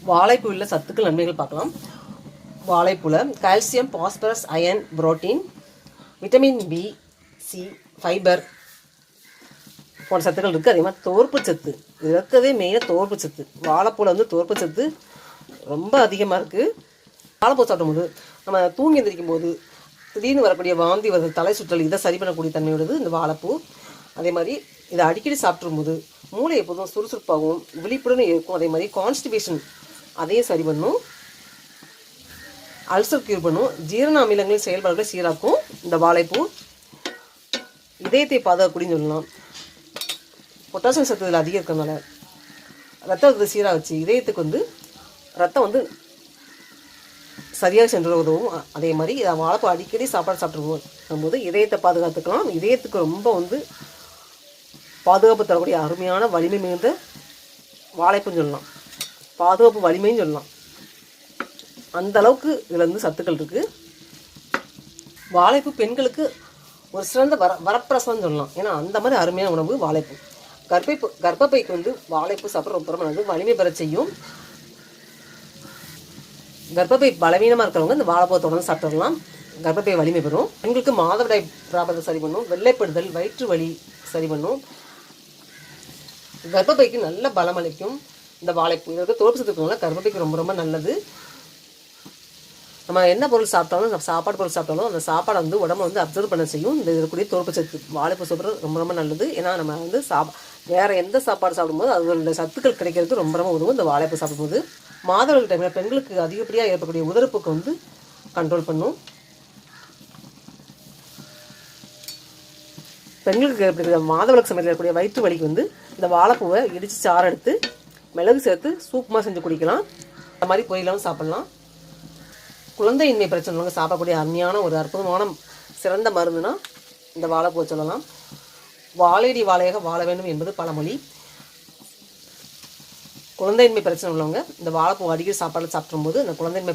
வாழைப்பூவில் சத்துக்கள் நன்மைகள் பார்க்கலாம். வாழைப்பூவில் calcium, phosphorus, iron, protein, vitamin B, C, fibre போன்ற சத்துக்கள் இருக்குது. அதே மாதிரி தோற்பு சத்து, இது இருக்கிறதே மெயினாக தோற்பு சத்து. வாழைப்பூவில் வந்து தோற்பு சத்து ரொம்ப அதிகமாக இருக்குது. வாழைப்பூ சாப்பிடும்போது நம்ம தூங்கி எந்திரிக்கும் போது திடீர்னு வரக்கூடிய வாந்தி வருது, தலை சுற்றல், இதை சரி பண்ணக்கூடிய தன்மையுடையது இந்த வாழைப்பூ. அதே மாதிரி இதை அடிக்கடி சாப்பிடும்போது மூளை எப்போதும் சுறுசுறுப்பாகவும் விழிப்புடன் இருக்கும். அதே மாதிரி கான்ஸ்டிபேஷன் அதையும் சரி பண்ணும், அல்சர் கியூர் பண்ணும், ஜீரண அமிலங்களின் செயல்பாடுகளை சீராக்கும் இந்த வாழைப்பூ. இதயத்தை பாதுகாக்கூடியன்னு சொல்லலாம். பொட்டாசியம் சத்து இதில் அதிகம் இருக்கிறதுனால ரத்தத்தை சீராக வச்சு இதயத்துக்கு வந்து ரத்தம் வந்து சரியாக சென்று உதவும். அதே மாதிரி இதை வாழைப்பூ அடிக்கடி சாப்பாடு சாப்பிட்டு போது இதயத்தை பாதுகாத்துக்கலாம். இதயத்துக்கு ரொம்ப வந்து பாதுகாப்பு தரக்கூடிய அருமையான வலிமை மிகுந்த வாழைப்புன்னு சொல்லலாம், பாதுகாப்பு வலிமைன்னு சொல்லலாம். அந்த அளவுக்கு இதில் வந்து சத்துக்கள் இருக்குது. வாழைப்பூ பெண்களுக்கு ஒரு சிறந்த வரப்பிரசாதம்னு சொல்லலாம். ஏன்னா அந்த மாதிரி அருமையான உணவு வாழைப்பூ. கர்ப்பப்பைக்கு வந்து வாழைப்பூ சாப்பிட்ற ரொம்ப ரொம்ப நல்லது, வலிமை பெற செய்யும். கர்ப்பப்பை பலவீனமாக இருக்கிறவங்க இந்த வாழைப்பூ தொடர்ந்து சாப்பிட்டுடலாம், கர்ப்பப்பை வலிமை பெறும். பெண்களுக்கு மாதவிடாய் ப்ராப்ளத்தை சரி பண்ணும், வெள்ளைப்படுதல், வயிற்று வலி சரி பண்ணும், கர்ப்பப்பைக்கு நல்ல பலம் அளிக்கும் இந்த வாழைப்பூ. இதற்கு தோற்பு சத்து இருக்கிறதுனால கர்ப்பப்பைக்கு ரொம்ப ரொம்ப நல்லது. நம்ம என்ன பொருள் சாப்பிட்டாலும், சாப்பாடு பொருள் சாப்பிட்டாலும் அந்த சாப்பாடை வந்து உடம்பு வந்து அப்சர்வ் பண்ண செய்யும். இந்த இருக்கக்கூடிய தோற்பு சத்து வாழைப்பூ சாப்பிட்றது ரொம்ப ரொம்ப நல்லது. ஏன்னா நம்ம வந்து வேறு எந்த சாப்பாடு சாப்பிடும்போது அதோட சத்துக்கள் கிடைக்கிறதுக்கு ரொம்ப ரொம்ப உதவும் இந்த வாழைப்பூ சாப்பிடும்போது. மாதவிடாய் டைமில் பெண்களுக்கு அதிகப்படியாக ஏற்படக்கூடிய உதரப்புக்கு வந்து கண்ட்ரோல் பண்ணும். பெண்களுக்கு ஏற்படக்கூடிய மாதவிலக்கு சமயத்தில் இருக்கக்கூடிய வயிற்று வலிக்கு வந்து இந்த வாழைப்பூவை இடித்து சாறு எடுத்து மிளகு சேர்த்து சூப்புமாக செஞ்சு குடிக்கலாம். அந்த மாதிரி பொரியலாகவும் சாப்பிட்லாம். குழந்தையின்மை பிரச்சனை சாப்பிடக்கூடிய அருமையான ஒரு அற்புதமான சிறந்த மருந்துனா இந்த வாழைப்பூவை சொல்லலாம். வாழையடி வாழையாக வாழ வேண்டும் என்பது பழமொழி. குழந்தையின்மை பிரச்சனை உள்ளவங்க இந்த வாழைப்பூ அடிக்கடி சாப்பாடு சாப்பிடும்போது அந்த குழந்தையின்மை